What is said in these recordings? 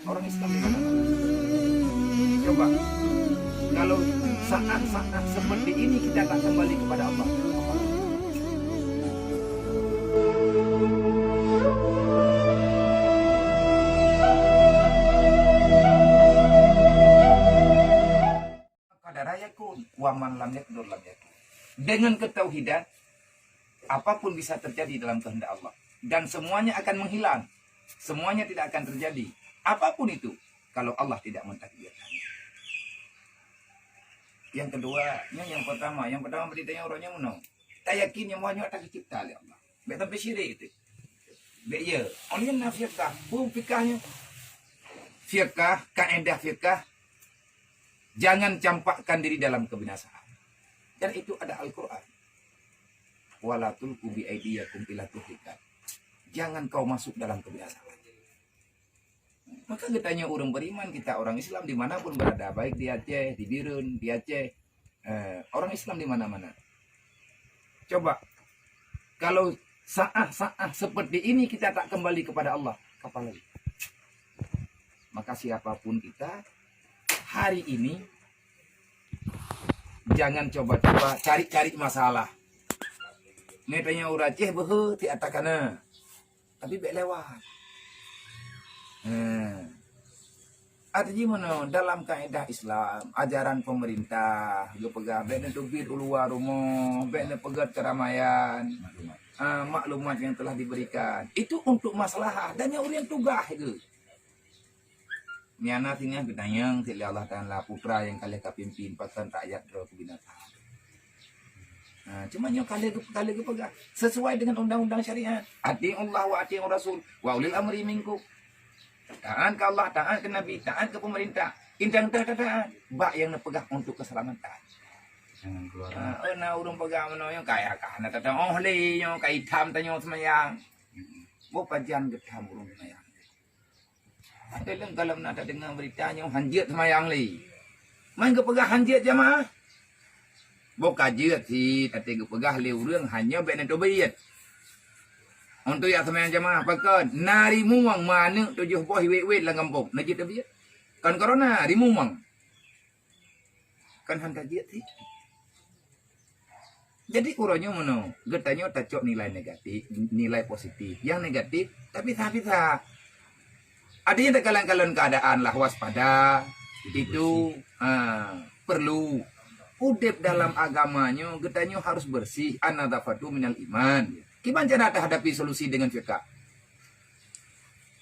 Orang Islam di mana-mana. Coba, kalau saat-saat seperti ini kita tak kembali kepada Allah. Kadar yakun, waman lam yakdur lam yakun. Dengan ketauhidan, apapun bisa terjadi dalam kehendak Allah. Dan semuanya akan menghilang. Semuanya tidak akan terjadi. Apapun itu, kalau Allah tidak mentakdirkannya. Yang kedua, yang pertama beritanya orangnya mana? Tak yakin yang banyak tak dicipta oleh Allah. Baik sampai syirik itu. Baik ya, orangnya nak fiqah, pun fiqahnya. Fiqah, kaedah fiqah, jangan campakkan diri dalam kebinasaan. Dan itu ada Al-Quran. Wala tulqu bi aydiyakum ila tuhlikat. Jangan kau masuk dalam kebinasaan. Maka katanya orang beriman, kita orang Islam dimanapun berada, baik di Aceh, di Birun, di Aceh, orang Islam di mana-mana. Coba, kalau saat-saat seperti ini kita tak kembali kepada Allah, kapan lagi? Maka siapapun kita, hari ini, jangan coba-coba cari-cari masalah. Ini tanya orang Aceh, behe, ti atakana. Tapi baik lewat. Artinya mana dalam kaedah Islam, ajaran pemerintah, dia pegang baik nak duit luar rumah, baik nak pegang keramaian, maklumat yang telah diberikan. Itu untuk masalah dan yang orang tugas ke. Niana tinggal bertanya kepada Allah Taala putra yang kalian pimpin pasukan rakyat dari binatang. Cuma yang kalian pegang sesuai dengan undang-undang syariat. Ati Allah wa ati Rasul wa ulil amri minkum. Taat ke Allah, taat ke Nabi, taat ke pemerintah. Intang taat. Bak yang nak pegang untuk keselamatan. Jangan keluar. Urung pegang mana yang kaya kan. Tata li yang kaya hitam tanya semayang. Pajan getam urung semayang. Ada yang kalau nak dengar beritanya hanjit semayang li. Main ke pegang hanjit jemaah. Kajit si tadi ke pegang li urang hanya benar tobiat. Untuk yang semayang jemaah pakai nari muang mana 7 buah wet lah kampung. Najib tapi kan corona rimuang. Kan hantar dia sih. Jadi kurangnya mana? Getanya tacok nilai negatif, nilai positif. Yang negatif tapi bisa. Adanya terkalang-kalang keadaan lah waspada. Itu perlu. Udep dalam agamanya getanya harus bersih. An-nadafatu minal iman. Gimana cara hadapi solusi dengan fikah?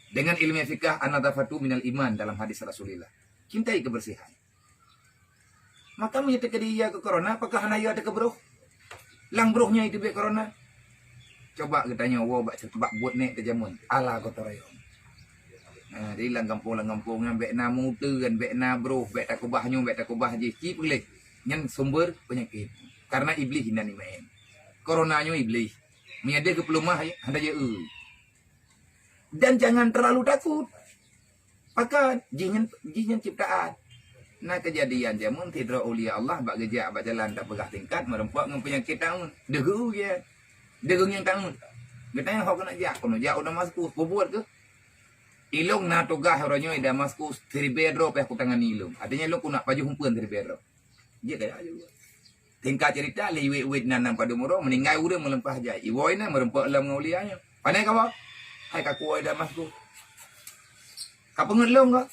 Dengan ilmu fikah an-nadafatu minal iman dalam hadis Rasulullah. Cintai kebersihan. Maka menyatakan dia ke corona, apakah hanya ada kebroh? Lang brohnya itu be corona. Coba katanya bak buat nek terjamun. Ala kotorayon. Di lang kampung bek na mutu kan bek na broh, bek takubahnya, bek takubah je. Ki boleh. Yang sumber penyakit. Karena iblis hinda ni main. Coronanya iblis. Miada ke pelumah ada je. Dan jangan terlalu takut. Maka jinyan ciptaan. Nah kejadian jamun tidra ulia Allah bak gejak bak jalan tak pegah tingkat merempak dengan penyakit tahun. Degu ya. Degu yang tahun. Katanya hok nak jak kono jak udah masuk buat ke. Ilung na tugah orangnya ida masuk 3 bedro pe aku tangan ilung. Artinya lu nak baju humpeun 3 bedro. Dia kayak aja. Tingkat cerita liwit nanam pada muro meninggal udah melempah aja. Iwoina merempak dalam ngaulianya. Pandai kau? Hai kaku ida masuk. Kapengen lo enggak?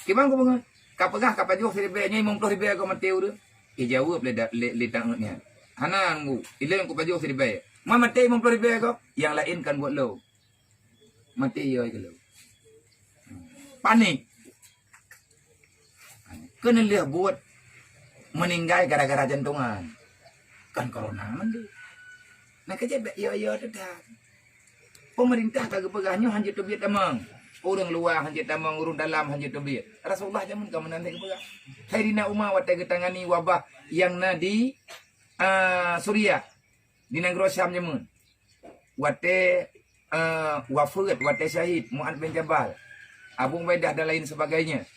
Gimana kau pengen? Kapegah kapaju seribe-nya 50 ribu kau mati udah. Jawab le tangutnya. Hanan ku, ile yang ku paju seribe. Ma mati 50 ribu kau. Yang lain kan buat lo. Mati yo lo. Panik. Kena lihat buat meninggal gara-gara jantungan. Kan corona mandi. Nah kejadian yo tetap. Pemerintah kagak pegahnya hanya tu biar tamang. Orang luar hanya tamang, orang dalam hanya tu biar. Rasulullah jamun kamu nanti kepegah. Hairina Umar watai ketangani wabah yang di Suriah di negara Syam jamun. Watai wafat, watai syahid Mu'ad bin Jabal, Abu Ubaidah dan lain sebagainya.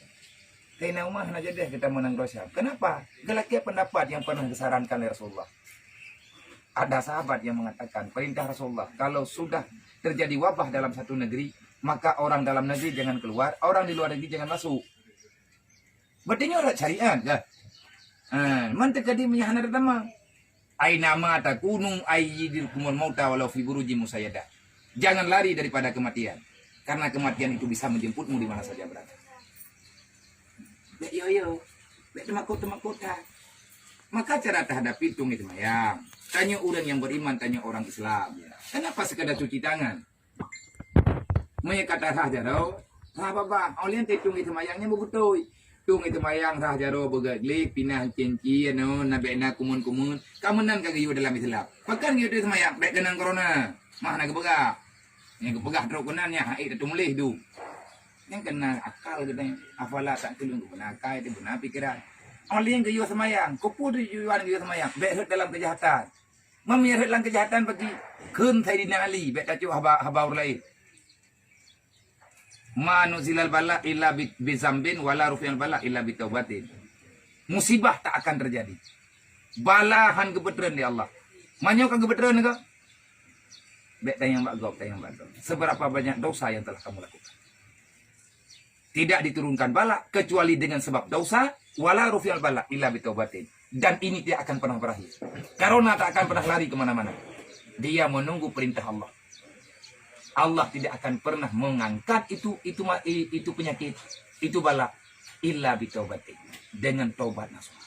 Hairina Umar nak jadi kita menang Syam. Kenapa? Gelaknya pendapat yang pernah disarankan oleh Rasulullah. Ada sahabat yang mengatakan perintah Rasulullah kalau sudah terjadi wabah dalam satu negeri maka orang dalam negeri jangan keluar, orang di luar negeri jangan masuk. Berarti orang syariat kan? Man terjadi menyahana pertama. Aina mata kunung ayyidil kumul mauta walau fi burujim musayyada. Jangan lari daripada kematian. Karena kematian itu bisa menjemputmu di mana saja berada. Yo. Bek temakut-temakutan. Maka cara terhadapi tung itu mayang. Tanya orang yang beriman, tanya orang Islam. Kenapa sekadar cuci tangan? Mereka kata saja tau. Apa-apa, olian tung itu mayangnya betul. Tung itu mayang rah jaro begaglik, pinah cincin, nabena kumun-kumun. Kamunan kagayu dalam Islam. Bahkan gitu itu mayang, bek kenang corona. Mana kebegak? Yang kebegak teruk kenannya, itu tumlih tu. Yang kena akal kita, afala tak tulung kebenakai, itu benar pikiran. Oleh yang gayu semayang, kupu tujuan gayu semayang, bek dalam kejahatan. Memihak dalam kejahatan bagi kun Sayyidina Ali, bek tacu habaur lain. Ma nuzilal bala illa bizambin wala rufi'al bala illa bitaubatin. Musibah tak akan terjadi. Balahan kebetulan di Allah. Manyo kan kebetulan ke? Bek tayang mbak gop. Seberapa banyak dosa yang telah kamu lakukan? Tidak diturunkan bala kecuali dengan sebab dosa, wala rufi'al bala illa bitaubatin. Dan ini tidak akan pernah berakhir. Corona tak akan pernah lari kemana-mana. Dia menunggu perintah Allah. Allah tidak akan pernah mengangkat itu penyakit, itu bala illa bitaubatin, dengan taubat nasuha.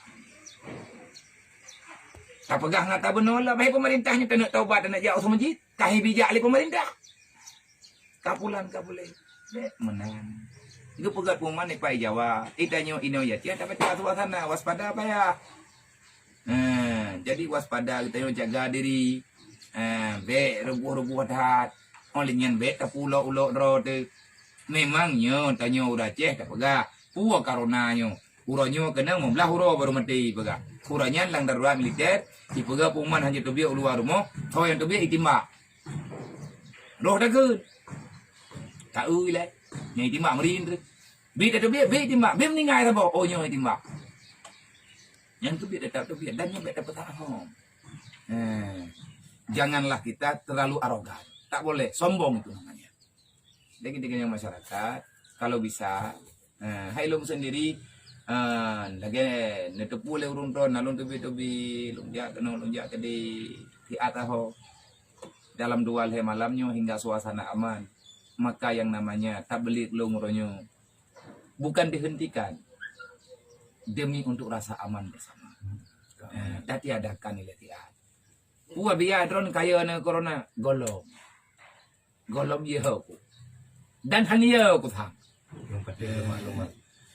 Tak pegah ngata benola, baik pemerintahnya tak nak taubat dan nak jauh sama masjid, kahi bijak oleh pemerintah. Kapulan, menang. Itu pegat puman ni pai Jawa, itanyo ino ya, tiada baca suasana, waspada apa ya? Jadi waspada kita jaga diri, be rubuh hat. Olehnya bet pulau ulo rode. Memangnya tanya udah ceh tak pegah. Puak karonanya. Uranyo kena membelah huro baru mati pegah. Uranya lang darurat militer. Di pegah puman hanya tu biar luar rumah. Tahu yang tu biar itimbak. Roh dah ke? Tahu ile. Yang itimbak merindra. Biar tu biar itimbak. Biar meninggal apa? Oh nyo itimbak. Yang tu biar tetap tu biar. Dan yang biar dapat tahun. Janganlah kita terlalu arogan. Tak boleh, sombong itu namanya. Jadi dengan masyarakat, kalau bisa, hailum sendiri, lagi netepu le urun ton, nalun tubi lunjak ke di atas ho. Dalam 2 hari malamnya hingga suasana aman, maka yang namanya tabligh lunguronyo bukan dihentikan demi untuk rasa aman bersama. Tadi adakan ilatihan. Puah biar drone kaya na corona golong dia aku dan hanya aku faham yang penting maklumat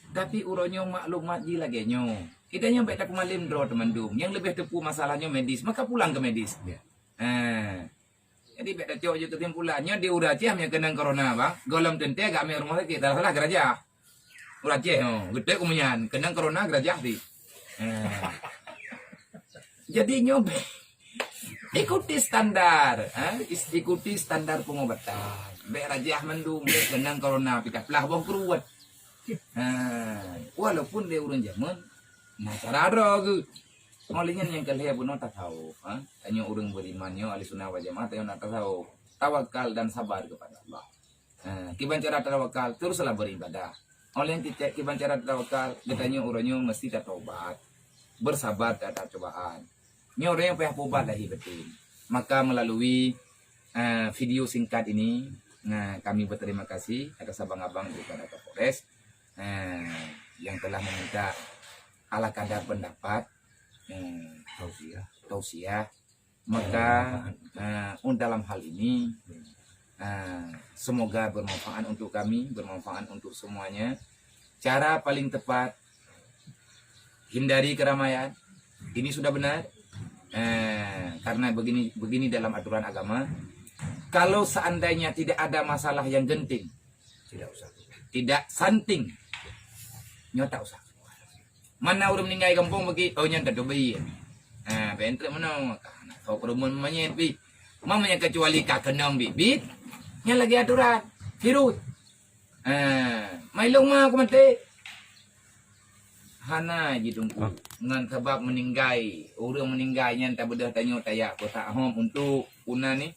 tapi uronyo maklumat ji lagi nyo kita nyampe tak malim dro temandung yang lebih tepu masalahnya medis maka pulang ke medis jadi beda cok je kesimpulannya di udah ceh yang kena corona bang golong tente agak me rumah sakit salah geraja udah ceh gede kumenyan kena corona geraja di jadi nyobe ikuti standar, ikuti standar pengobatan. Bek rajah mendung, bek genang corona, pikat pelah bawah keruat. Walaupun dia urun zaman, nah cara ada Olehnya yang kalian pun tak tahu, hanya orang berimannya, ahli sunnah wal jamaah, yang tak tahu, tawakal dan sabar kepada Allah. Kiban cara tawakal, teruslah beribadah. Oleh yang tidak kiban cara tawakal, katanya orangnya mesti tak taubat, bersabar terhadap cobaan. Ini orang yang payah tobat lagi betul. Maka melalui video singkat ini, kami berterima kasih atas abang-abang daripada Kapolres yang telah meminta ala kadar pendapat tausiah. Maka dalam hal ini semoga bermanfaat untuk kami, bermanfaat untuk semuanya. Cara paling tepat, hindari keramaian. Ini sudah benar. Karena begini dalam aturan agama. Kalau seandainya tidak ada masalah yang genting, tidak santing, nyota usah. Mana orang meninggal kampung bagi nyata dobi. Pentre mana? Kau kerumun manyet bi. Mamanya kecuali kak kenang bibit. Nya lagi aturan. Virus. Mailong mah aku mati. Hana jidungku ngan sebab meninggal orang meninggalnya tak bedah tanya tayak ko tak hom untuk una ni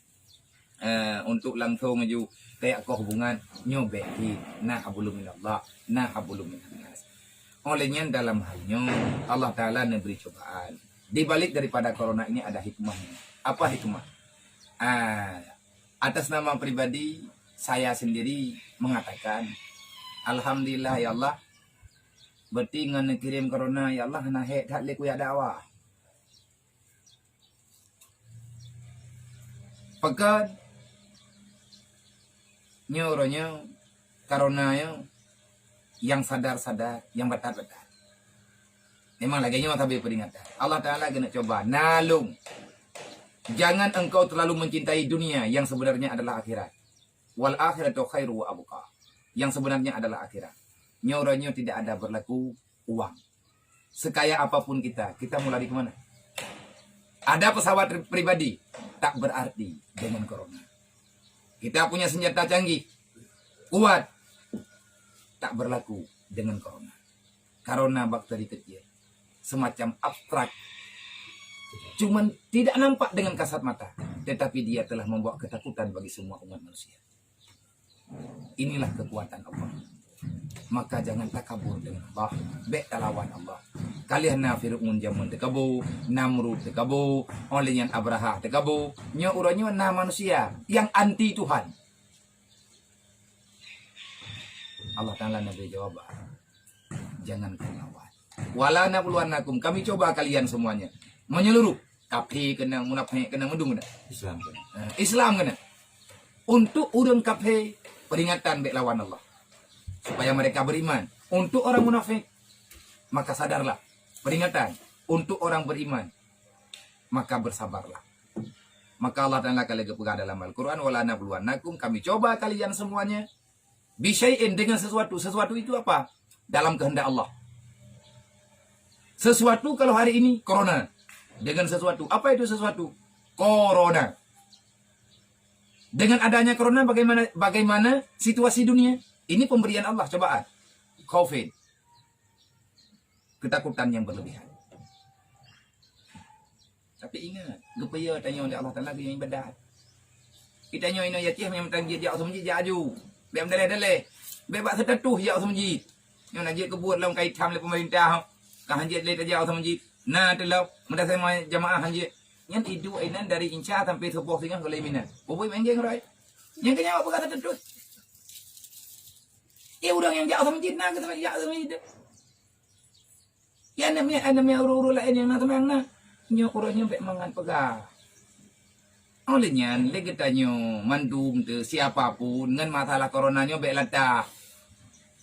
untuk langsung maju kayak kau hubungan nyobek nah habulum minallah nah habulum minannas. Olehnya dalam halnya Allah Ta'ala memberi cobaan. Di balik daripada corona ini ada hikmahnya. Apa hikmah? Atas nama pribadi saya sendiri mengatakan alhamdulillah ya Allah. Berarti ngan kirim corona ya Allah na hek tak lek ya dakwah. Pekan nyoronya karonanya yang sadar-sadar, yang betar-betar. Memang lagi nyawa tapi peringatan. Allah Ta'ala kena coba nalung. Jangan engkau terlalu mencintai dunia yang sebenarnya adalah akhirat. Wal akhiratu khairu wa abqa. Yang sebenarnya adalah akhirat. Nyoronya tidak ada berlaku uang. Sekaya apapun kita mau lari kemana? Ada pesawat pribadi, tak berarti dengan corona. Kita punya senjata canggih, kuat, tak berlaku dengan corona. Corona bakteri kecil, semacam abstrak. Cuman tidak nampak dengan kasat mata, tetapi dia telah membawa ketakutan bagi semua umat manusia. Inilah kekuatan Allah. Maka jangan takabur dengan Allah. Bek lawan Allah. Kalian na Fir'aun jamun tekabu, Namrud tekabu, olehnya Abraha tekabu, nya uranya na manusia yang anti Tuhan. Allah Ta'ala nabi jawab, jangan lawan. Wala nabluwannakum, kami coba kalian semuanya. Menyeluruh. Kafir kena, munafik kena, mendung kena. Islam kena. Islam kena. Untuk orang kafir, peringatan bek lawan Allah. Supaya mereka beriman. Untuk orang munafik, maka sadarlah. Peringatan. Untuk orang beriman, maka bersabarlah. Maka Allah Ta'ala kali kepegang dalam Al-Quran, wala nabluwannakum, kami coba kalian semuanya. Bisyai'in, dengan sesuatu. Sesuatu itu apa? Dalam kehendak Allah. Sesuatu kalau hari ini, corona. Dengan sesuatu. Apa itu sesuatu? Corona. Dengan adanya corona, bagaimana situasi dunia? Ini pemberian Allah, cobaan. COVID. Ketakutan yang berlebihan. Tapi ingat, gupaya tanya oleh Allah Ta'ala yang ibadat. Kita tanya ini yatih yang tanggi jauh semji jaju. Biar daleh-daleh. Bebak setatuh jauh semji. Yang nak jik kebut dalam kait ham oleh pemerintah. Kah hanjit le jauh semji. Nah, telau mendasai jamaah hanjit. Yang itu ainan dari Inca sampai sebuah singa ke Leminan. Boboi menggeng rai. Yang kenyawa berkata setatuh. Orang yang jauh sama masjid nak sama jauh sama masjid. Ya namanya uru-uru lain yang nak sama yang nak. Nyo orangnya baik mangan pegang. Olehnya lagi tanya mandum tu siapapun dengan masalah coronanya baik latah.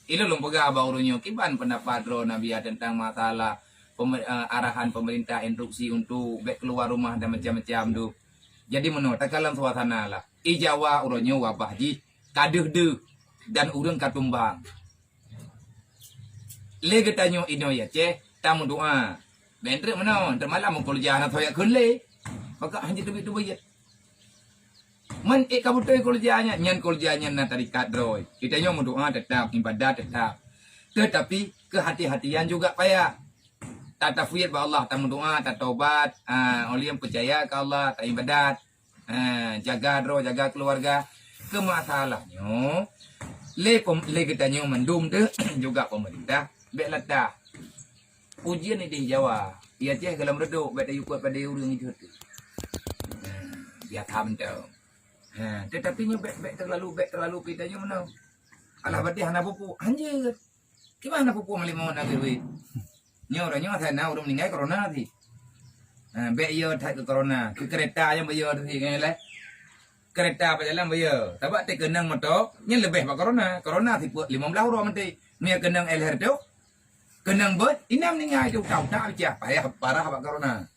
Itu lom pegang baurunya kiban pendapat ro Nabi tentang masalah arahan pemerintah instruksi untuk baik keluar rumah dan macam-macam tu. Jadi menurut takalan suasana lah. Ijawa orangnya wabah ji kaduh deh. Dan urang katumbang. Le getanyo ino ya ceh, tamu doa. Bentre mana? Termalam kerja anak saya kunle. Maka hanya tu bayar. Man kabutoy kerjanya, nyan kerjanya na tarikat droy. Kita nyo doa tetap, ibadat tetap. Tetapi kehati-hatian juga payah. Tak tafwid ba Allah, tamu doa, tak taubat, oleh yang percaya ke Allah, tak ibadat. Jaga droy, jaga keluarga. Kemasalahnya le kita nyo mendum tu juga pemerintah bek latah ujian ni di Jawa ia ceh dalam reduk bek dayu kuat pada urang itu tu dia tham tu tetapi nyo bek terlalu kita nyo mana alah berarti hana pupu anjir gimana pupu mali mau nak duit nyo sana urang meninggal corona ti bek yo tak ke corona ke kereta yang bayar tu ngai lah kereta berjalan bayar. Tapi tak kenang motor, ni lebih pak corona. Corona thì 15 orang mesti. Mia kenang LR tu. Kenang bet, inam ni ngai tu kau tak aja parah pak corona.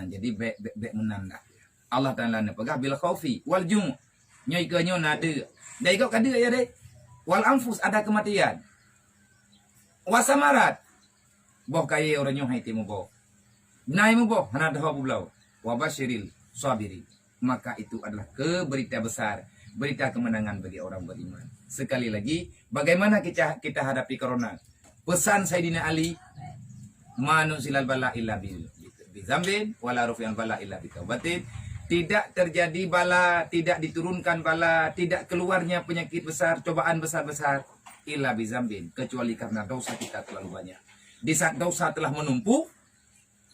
Jadi bek menanda. Allah Ta'ala nak pegah bil khaufi wal jum. Nyoi ke nyo nada. Dai kau kada ya dai. Wal anfus ada kematian. Wasamarat. Boh kaya orang nyo hai timu boh. Nai mu boh hana dah bulau. Wa basyiril sabirin. Maka itu adalah berita besar, berita kemenangan bagi orang beriman. Sekali lagi, bagaimana kita hadapi corona? Pesan Sayyidina Ali, manusilal bala illa bizambin, wala rufi'al bala illa bitaubatin. tidak terjadi bala, tidak diturunkan bala, tidak keluarnya penyakit besar, cobaan besar-besar, illa bizambin, kecuali karena dosa kita terlalu banyak. Di saat dosa telah menumpuk,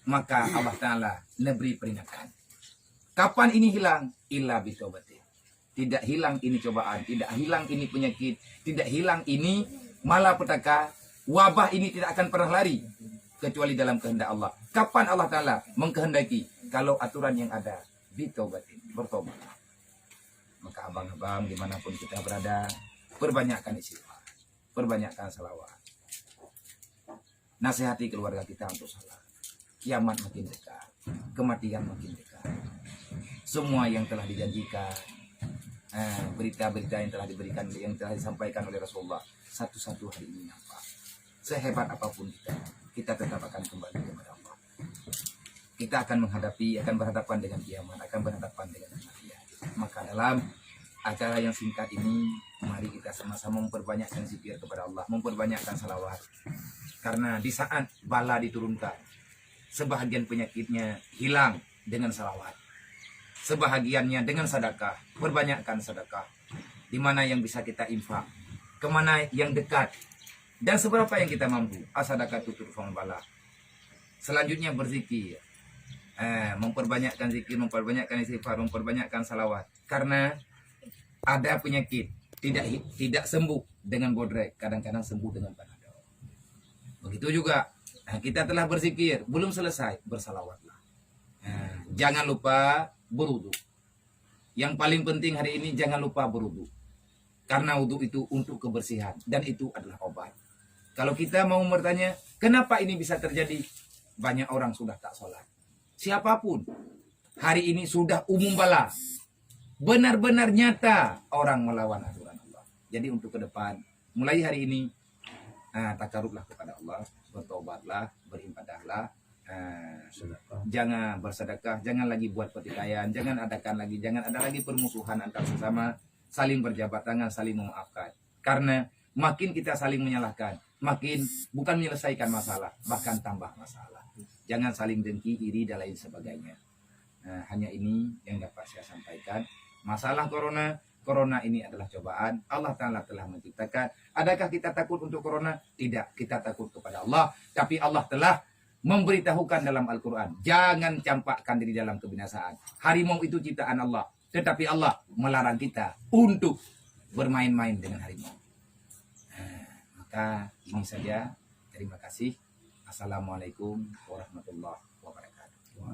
maka Allah Ta'ala memberi peringatan. Kapan ini hilang? Illa bitaubatin. Tidak hilang ini cobaan, tidak hilang ini penyakit, tidak hilang ini malapetaka, wabah ini tidak akan pernah lari kecuali dalam kehendak Allah. Kapan Allah Ta'ala mengkehendaki? Kalau aturan yang ada, bitaubatin, bertobat. Maka abang-abang dimanapun kita berada, perbanyakkan istighfar, perbanyakkan salawat. Nasihati keluarga kita untuk salat. Kiamat makin dekat, kematian makin dekat. Semua yang telah dijanjikan, berita-berita yang telah diberikan, yang telah disampaikan oleh Rasulullah, satu-satu hari ini nampak. Sehebat apapun kita tetap akan kembali kepada Allah. Kita akan berhadapan dengan kiamat, akan berhadapan dengan kematian. Maka dalam acara yang singkat ini, mari kita sama-sama memperbanyakkan zikir kepada Allah, memperbanyakkan salawat. Karena di saat bala diturunkan, sebahagian penyakitnya hilang dengan salawat. Sebahagiannya dengan sedekah, perbanyakkan sedekah. Di mana yang bisa kita infak, kemana yang dekat, dan seberapa yang kita mampu. As-sadaqah tudfa'ul bala. Selanjutnya berzikir. Memperbanyakkan zikir, memperbanyakkan istighfar, memperbanyakkan salawat. Karena ada penyakit tidak sembuh dengan bodrek, kadang-kadang sembuh dengan panadol. Begitu juga kita telah berzikir, belum selesai, bersalawatlah. Jangan lupa berwudu. Yang paling penting hari ini jangan lupa berwudu. Karena wudu itu untuk kebersihan dan itu adalah obat. Kalau kita mau bertanya, kenapa ini bisa terjadi? Banyak orang sudah tak sholat. Siapapun, hari ini sudah umum bala. Benar-benar nyata orang melawan aturan Allah. Jadi untuk ke depan, mulai hari ini, takarublah kepada Allah, bertobatlah, beribadahlah, jangan bersedekah, jangan lagi buat pertikaian, jangan ada lagi permusuhan antar sesama, saling berjabat tangan, saling memaafkan. Karena makin kita saling menyalahkan, makin bukan menyelesaikan masalah, bahkan tambah masalah. Jangan saling dengki, iri, dan lain sebagainya. Hanya ini yang dapat saya sampaikan. Masalah corona ini adalah cobaan. Allah Ta'ala telah menciptakan. Adakah kita takut untuk corona? Tidak, kita takut kepada Allah. Tapi Allah telah memberitahukan dalam Al-Quran. Jangan campakkan diri dalam kebinasaan. Harimau itu ciptaan Allah. Tetapi Allah melarang kita untuk bermain-main dengan harimau. Maka ini saja. Terima kasih. Assalamualaikum warahmatullahi wabarakatuh.